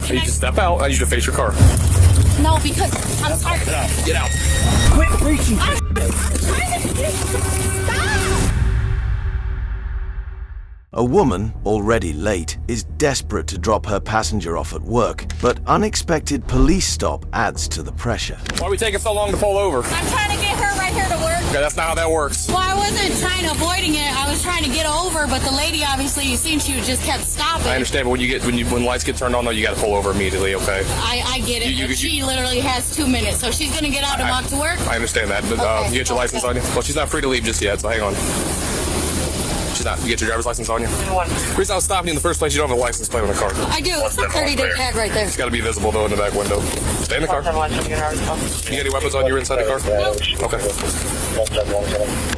I need you to step out. I need you to face your car. No, because I'm sorry. Get out. Get out. Quit reaching. Stop! A woman, already late, is desperate to drop her passenger off at work, but unexpected police stop adds to the pressure. Why are we taking so long to pull over? I'm trying to get her right here to work. Okay, that's not how that works. Well, I wasn't trying to avoiding it. I was trying to get over, but the lady, obviously, you seen she just kept stopping. I understand, but when lights get turned on, though, you got to pull over immediately. Okay. I get it. But she literally has 2 minutes, so she's gonna get out and walk to work. I understand that, but Okay. you get your license on you. Well, she's not free to leave just yet, so hang on. She's not. You get your driver's license on you? The reason I was stopping you in the first place, you don't have a license plate on the car. I do. It's a 30-day tag right there. It's got to be visible, though, in the back window. Stay in the car. You got any weapons on you inside the car? Okay.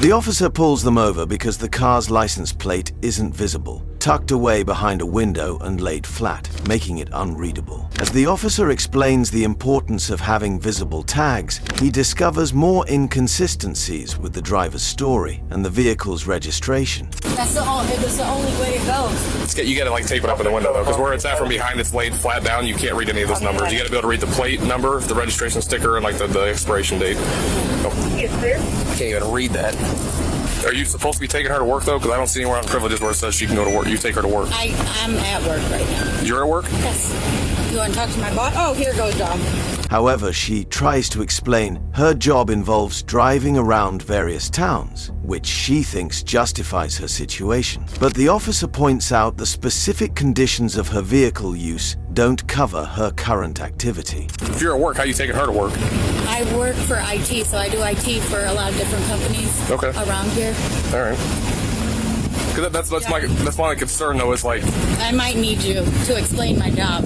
The officer pulls them over because the car's license plate isn't visible, tucked away behind a window and laid flat, making it unreadable. As the officer explains the importance of having visible tags, he discovers more inconsistencies with the driver's story and the vehicle's registration. That's the only way it goes. You got to like tape it up in the window though, because where it's at from behind, it's laid flat down. You can't read any of those numbers. You got to be able to read the plate number, the registration sticker, and like the expiration date. Oh. Yes, sir. I can't even read that. Are you supposed to be taking her to work though? Because I don't see anywhere on privileges where it says she can go to work. You take her to work. I'm at work right now. You're at work? Yes. You want to talk to my boss? Oh, here goes Dom. However, she tries to explain her job involves driving around various towns, which she thinks justifies her situation. But the officer points out the specific conditions of her vehicle use don't cover her current activity. If you're at work, how are you taking her to work? I work for IT, so I do IT for a lot of different companies around here. All right. Because that's my concern though. Is like I might need you to explain my job.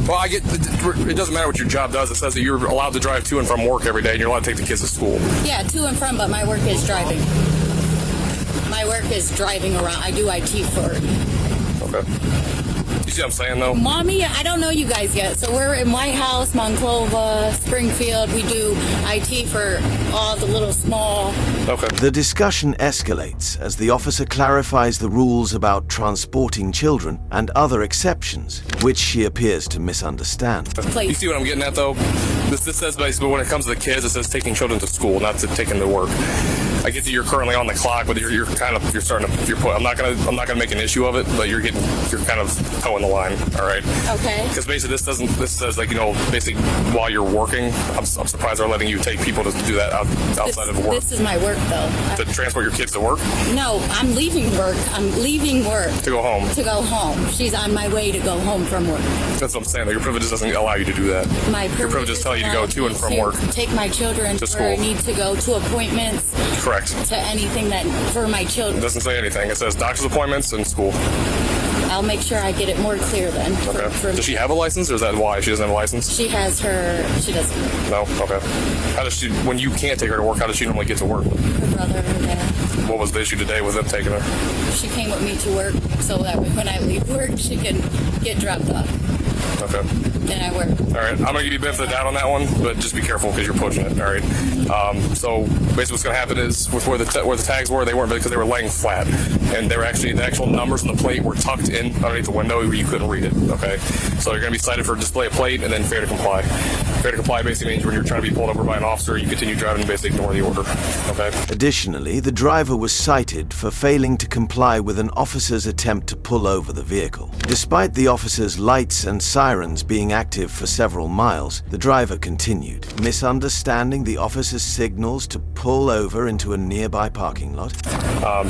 Well, I get it doesn't matter what your job does. It says that you're allowed to drive to and from work every day, and you're allowed to take the kids to school. Yeah, to and from, but my work is driving. My work is driving around. I do IT for it. Okay. You see what I'm saying, though? Mommy, I don't know you guys yet. So we're in White House, Monclova, Springfield. We do IT for all the little small... Okay. The discussion escalates as the officer clarifies the rules about transporting children and other exceptions, which she appears to misunderstand. You see what I'm getting at, though? This says basically when it comes to the kids, it says taking children to school, not to take them to work. I get that you're currently on the clock, but you're starting to. I'm not gonna make an issue of it, but you're kind of towing the line. All right. Okay. Because basically this says like basically while you're working, I'm surprised they're letting you take people to do that outside of work. This is my work though. To transport your kids to work? No, I'm leaving work. To go home. To go home. She's on my way to go home from work. That's what I'm saying. Your privileges doesn't allow you to do that. Your privileges tell you to go to and from work. Take my children to where I school. need to go to appointments. Correct. To anything that for my children. It doesn't say anything. It says doctor's appointments and school. I'll make sure I get it more clear then. Okay. Does she have a license, or is that why she doesn't have a license? She has her. She doesn't. No. Okay. How does she? When you can't take her to work, how does she normally get to work? Her brother and her dad. What was the issue today with them taking her? She came with me to work so that when I leave work, she can get dropped off. Okay. And I work. All right. I'm gonna give you a benefit of the doubt on that one, but just be careful because you're pushing it. All right. So basically, what's gonna happen is with where the tags were, they weren't because they were laying flat, and they were actually the actual numbers on the plate were tucked in underneath the window where you couldn't read it. Okay. So you're gonna be cited for display of plate and then failure to comply. Failure to comply basically means when you're trying to be pulled over by an officer, you continue driving and basically ignore the order. Okay. Additionally, the driver was cited for failing to comply with an officer's attempt to pull over the vehicle. Despite the officer's lights and sirens being active for several miles, the driver continued, misunderstanding the officer's signals to pull over into a nearby parking lot.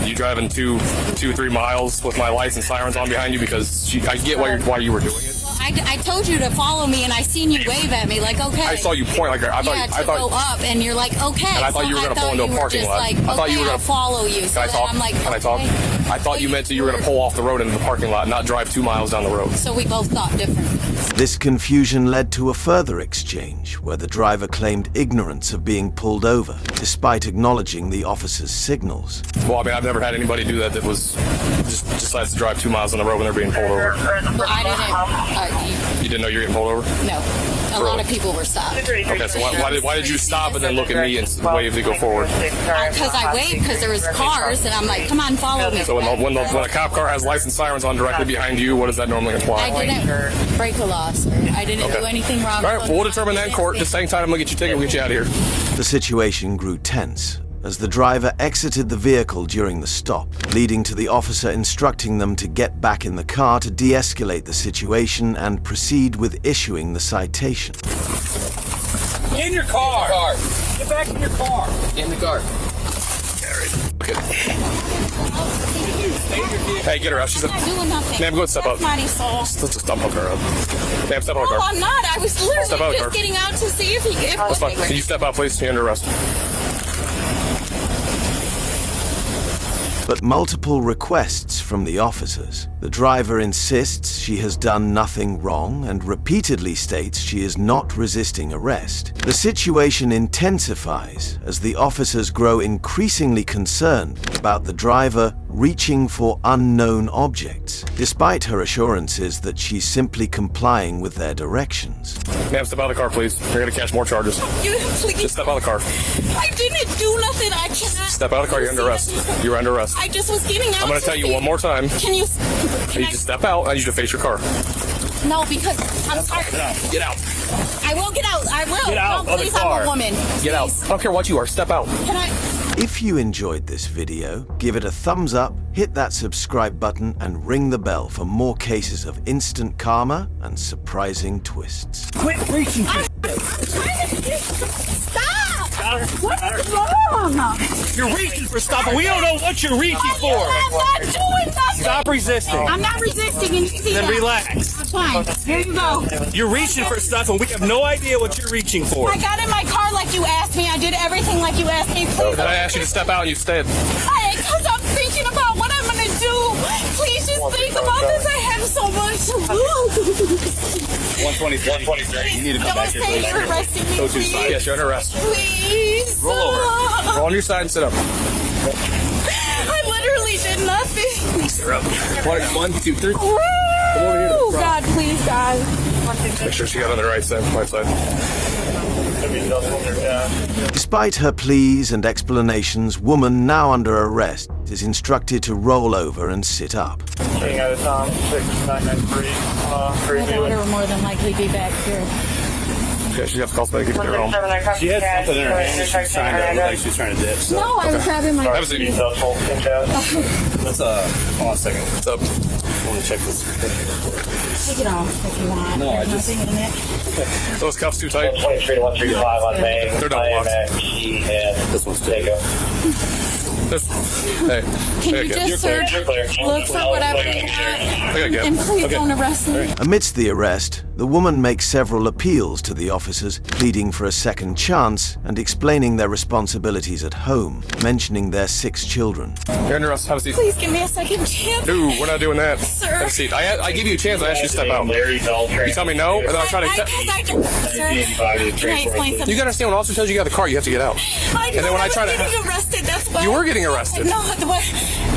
You driving 3 miles with my lights and sirens on behind you because I get why you were doing it. Well, I told you to follow me, and I seen you wave at me like okay. I saw you point like I thought go up, and you're like okay. And I thought you were gonna pull into a parking lot. Like, I thought you were gonna follow you. Can I talk? I'm like, Can I talk? I thought you meant that you were gonna pull off the road into the parking lot, not drive 2 miles down the road. So we both thought different. This confusion led to a further exchange where the driver claimed ignorance of being pulled over, despite acknowledging the officer's signals. Well, I mean, I've never had anybody do that was just decides to drive 2 miles on the road when they're being pulled over. But I didn't. You didn't know you were getting pulled over? No. A lot of people were stopped. Okay, so why did you stop and then look at me and wave to go forward? Because I waved because there was cars, and I'm like, come on, follow me. So when a cop car has license sirens on directly behind you, what does that normally imply? I didn't break a law, sir. I didn't do anything wrong. All right, well, we'll determine that in court. Just hang tight. I'm going to get your ticket. We'll get you out of here. The situation grew tense as the driver exited the vehicle during the stop, leading to the officer instructing them to get back in the car to de-escalate the situation and proceed with issuing the citation. In your car. Get back in your car. In the car. Okay. Hey, get her out. She's a... I'm not doing nothing. Ma'am, go and step up. Let's just dump her up. Ma'am, step out of the No, car. I'm not. I was literally Step out of the just car. getting out to see if he... That's fine. Can you step out, please? You're under arrest. But multiple requests from the officers. The driver insists she has done nothing wrong and repeatedly states she is not resisting arrest. The situation intensifies as the officers grow increasingly concerned about the driver reaching for unknown objects, despite her assurances that she's simply complying with their directions. Ma'am, step out of the car, please. You're going to catch more charges. Please. Just step out of the car. I didn't do nothing. I cannot. Step out of the car. You're under arrest. You're under arrest. I just was getting out. I'm going to tell you one more time. Can you? I need you to step out. I need you to face your car. No, because I'm sorry. Get out. I will get out. I will. Get out no, of the please, car. I'm a woman. Get out. I don't care what you are. Step out. Can I? If you enjoyed this video, give it a thumbs up, hit that subscribe button, and ring the bell for more cases of instant karma and surprising twists. Quit reaching for Stop! What's wrong? You're reaching for stuff, and we don't know what you're reaching for. I'm not doing nothing. Stop resisting. I'm not resisting, and you see Then that. relax. That's fine. Here you go. You're reaching for stuff, and we have no idea what you're reaching for. I got in my car like you asked me. I did everything like you asked me. Please. Then I asked you to step out and you stayed. Because I'm thinking about what I'm going to do. Please just think about this. I have so much to lose. 123. You need to Don't say you're arresting me, Go to the please. side. Yes, you're under arrest. Please. Roll over. Roll on your side and sit up. I literally did nothing. You're up. 1, 2, 3. Woo! over here to the front. God, please, God. Make sure she got on the right side. Despite her pleas and explanations, woman now under arrest is instructed to roll over and sit up. My daughter will more than likely be back here. Yeah, she has to call somebody to get her home. She had something in her hand. She's trying to look like she's trying to dip. So. No, I was grabbing my... Have a seat. Let's hold on a second. What's up? I want to check this. Take it off if you want. No, I There's just- nothing in it. Those cuffs too tight. 23 to 135 on Main. They're double locked. This one's There you go. Hey. Can Okay, you good. just search, look for whatever you want, and please don't arrest me? Amidst the arrest, the woman makes several appeals to the officers, pleading for a second chance and explaining their responsibilities at home, mentioning their 6 children. You're under arrest. Have a seat. Please give me a second chance. No, we're not doing that. Sir. Have a seat. I give you a chance. I ask you to step out. You tell me no, and then I try to... Sir, can I explain something? You gotta understand, when an officer tells you got the car, you have to get out. And then when I try to... getting arrested, that's why. You were getting arrested. No, the way.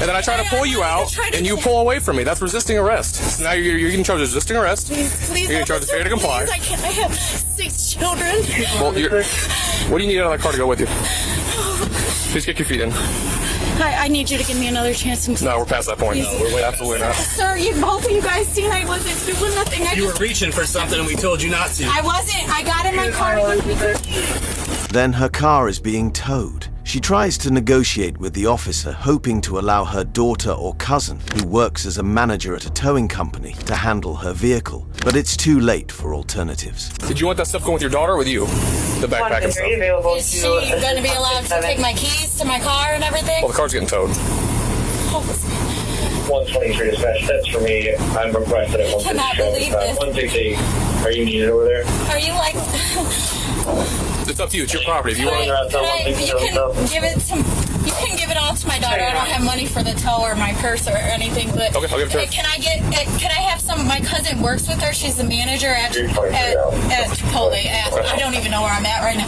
And then I try to pull you out, and you pull away from me. That's resisting arrest. So now you're getting charged with resisting arrest. Please, You're getting charged with failure to comply. Please, I can't. I have 6 children. Well, what do you need out of that car to go with you? Please kick your feet in. I need you to give me another chance. No, we're past that point. No, we're absolutely not. Sir, both of you guys seen I wasn't doing nothing. You were reaching for something and we told you not to. I wasn't. I got in my car. Then her car is being towed. She tries to negotiate with the officer, hoping to allow her daughter or cousin, who works as a manager at a towing company, to handle her vehicle. But it's too late for alternatives. Did you want that stuff going with your daughter or with you? The backpack and stuff. Is she going to be allowed to take my keys to my car and everything? Well, the car's getting towed. 123 dispatch, that's for me. I'm requested at 160. cannot believe this. 160. Are you needed over there? Are you like... It's up to you. It's your property. If you want You can give it all to my daughter. I don't have money for the tow or my purse or anything, but Okay, I'll give it to her. can I have some? My cousin works with her. She's the manager at Chipotle. I don't even know where I'm at right now.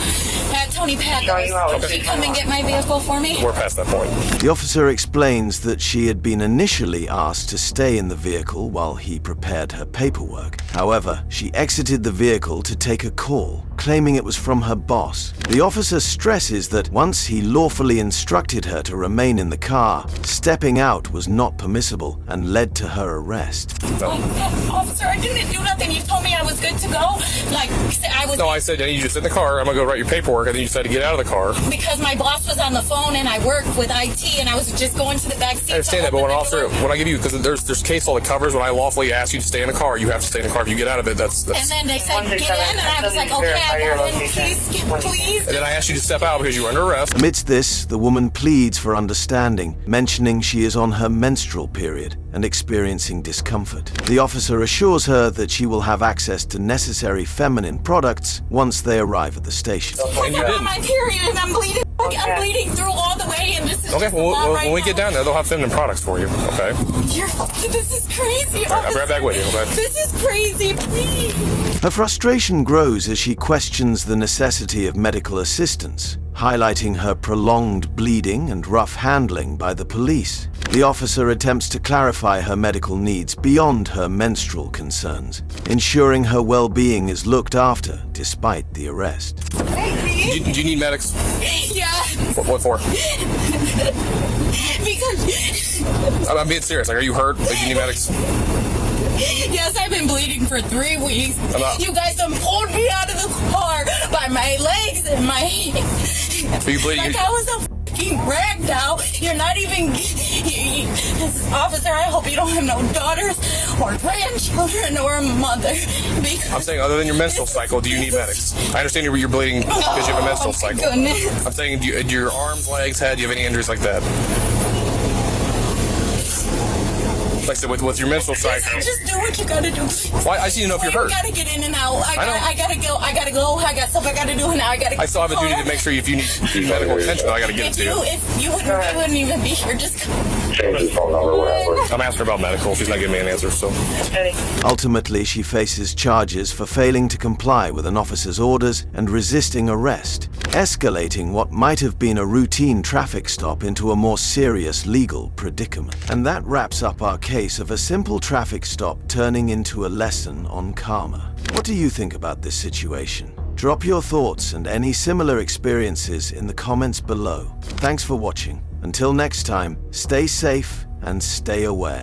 At Tony Packers. Can she come and get my vehicle for me? We're past that point. The officer explains that she had been initially initially asked to stay in the vehicle while he prepared her paperwork. However, she exited the vehicle to take a call, claiming it was from her boss. The officer stresses that once he lawfully instructed her to remain in the car, stepping out was not permissible and led to her arrest. Officer, I didn't do nothing. You told me I was good to go. Like, I was... No, I said, I need you to sit in the car. I'm going to go write your paperwork. And then you decided to get out of the car. Because my boss was on the phone and I work with IT and I was just going to the back seat. I understand that, but when I give you, because there's case law that covers when I lawfully ask you to stay in the car, you have to stay in the car. If you get out of it, that's... And then they said, get in, and I was like, okay, I got in, please. And then I asked you to step out because you were under arrest. Amidst this, the woman pleads for understanding, mentioning she is on her menstrual period and experiencing discomfort. The officer assures her that she will have access to necessary feminine products once they arrive at the station. And you I'm didn't. on my period and I'm bleeding. I'm bleeding through all the way, and this is Okay, just well, not right when we now. get down there, they'll have feminine products for you, okay? This is crazy. All right, I'll be right back with you, okay? This is crazy, please. Her frustration grows as she questions the necessity of medical assistance, highlighting her prolonged bleeding and rough handling by the police. The officer attempts to clarify her medical needs beyond her menstrual concerns, ensuring her well-being is looked after despite the arrest. Do you need medics? Yeah, What for? because I'm being serious. Like, are you hurt? Like, you need medics? yes, I've been bleeding for 3 weeks. You guys done pulled me out of the car by my legs and my hands. Are you bleeding? Like I was a fucking rag doll. You're not even... Officer, I hope you don't have no daughters or grandchildren or a mother. Because I'm saying, other than your menstrual cycle, do you need medics? I understand you're bleeding because you have a menstrual cycle. Goodness. I'm saying, do your arms, legs, head, do you have any injuries like that? Like I said, with your menstrual cycle. Just do what you gotta do. Well, I see you know if you're hurt. You gotta get in and out. I gotta go. I got stuff I gotta do now. I still have a duty to make sure if you need medical attention, I gotta get it to you. If you wouldn't even be here, just come. Change his phone number, whatever. I'm asking her about medical. She's not giving me an answer, so. Ultimately, she faces charges for failing to comply with an officer's orders and resisting arrest, escalating what might have been a routine traffic stop into a more serious legal predicament. And that wraps up our case of a simple traffic stop turning into a lesson on karma. What do you think about this situation? Drop your thoughts and any similar experiences in the comments below. Thanks for watching. Until next time, stay safe and stay aware.